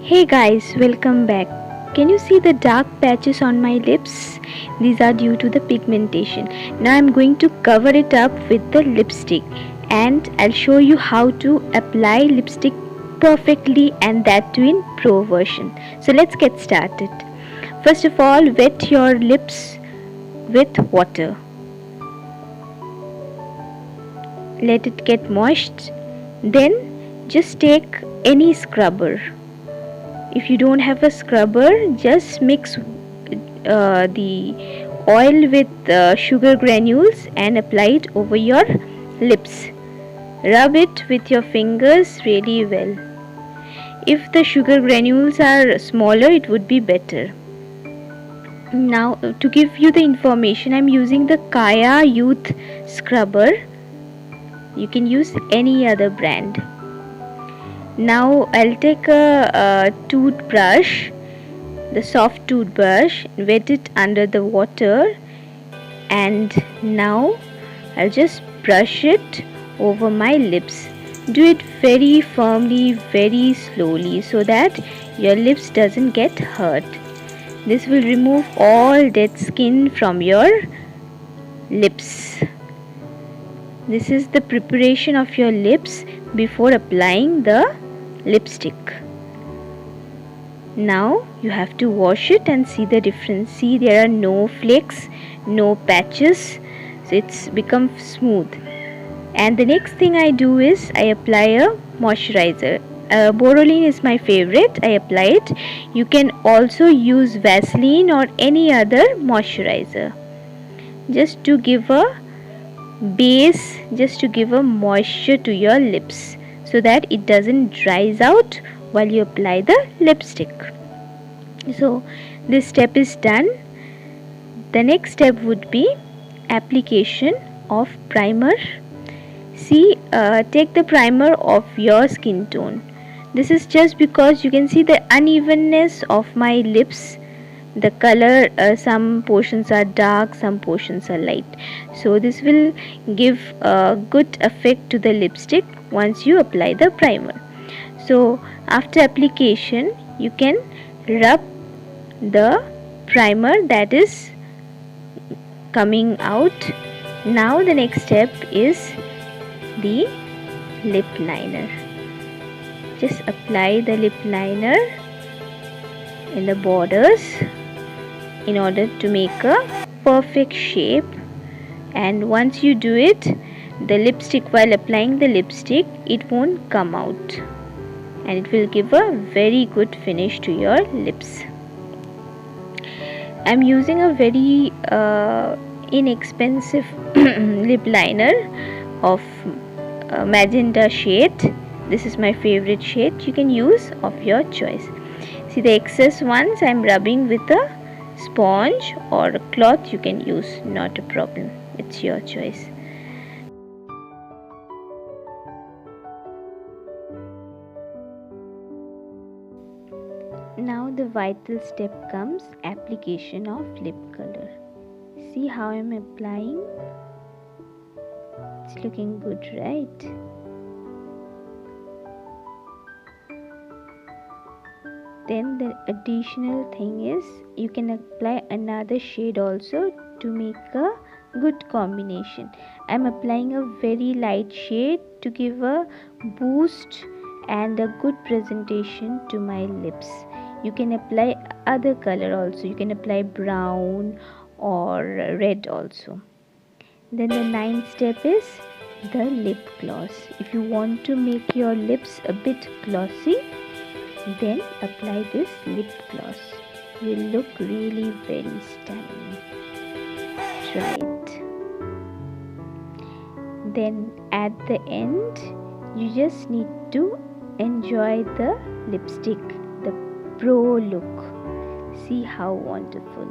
Hey guys, welcome back. Can you see the dark patches on my lips? These are due to the pigmentation. Now I'm going to cover it up with the lipstick and I'll show you how to apply lipstick perfectly, and that too in pro version. So let's get started. First of all, wet your lips with water. Let it get moist. Then just take any scrubber. If you don't have a scrubber, just mix the oil with sugar granules and apply it over your lips. Rub it with your fingers really well. If the sugar granules are smaller, it would be better. Now, to give you the information, I'm using the Kaya Youth Scrubber. You can use any other brand. Now I'll take a toothbrush, the soft toothbrush, wet it under the water, and now I'll just brush it over my lips. Do it very firmly, very slowly, so that your lips doesn't get hurt. This will remove all dead skin from your lips. This is the preparation of your lips before applying the lipstick. Now you have to wash it and see the difference. See, there are no flakes, no patches, so it's become smooth. And the next thing I do is I apply a moisturizer. Borolene is my favorite. I apply it. You can also use Vaseline or any other moisturizer, just to give a base, just to give a moisture to your lips, so that it doesn't dries out while you apply the lipstick. So this step is done. The next step would be application of primer. See, take the primer of your skin tone. This is just because you can see the unevenness of my lips. The color, some portions are dark, some portions are light. So this will give a good effect to the lipstick once you apply the primer. So after application, you can rub the primer that is coming out. Now the next step is the lip liner. Just apply the lip liner in the borders in order to make a perfect shape. And once you do it, the lipstick, while applying the lipstick, it won't come out, and it will give a very good finish to your lips. I'm using a very inexpensive lip liner of magenta shade. This is my favorite shade. You can use of your choice. See, the excess ones I'm rubbing with a sponge or a cloth. You can use, not a problem. It's your choice. Now the vital step comes, application of lip color. See how I'm applying? It's looking good, right? Then the additional thing is, you can apply another shade also to make a good combination. I'm applying a very light shade to give a boost and a good presentation to my lips. You can apply other color also. You can apply brown or red also. Then the ninth step is the lip gloss. If you want to make your lips a bit glossy, then apply this lip gloss. You will look really very stunning. Try it. Then at the end, you just need to enjoy the lipstick, the pro look. See how wonderful.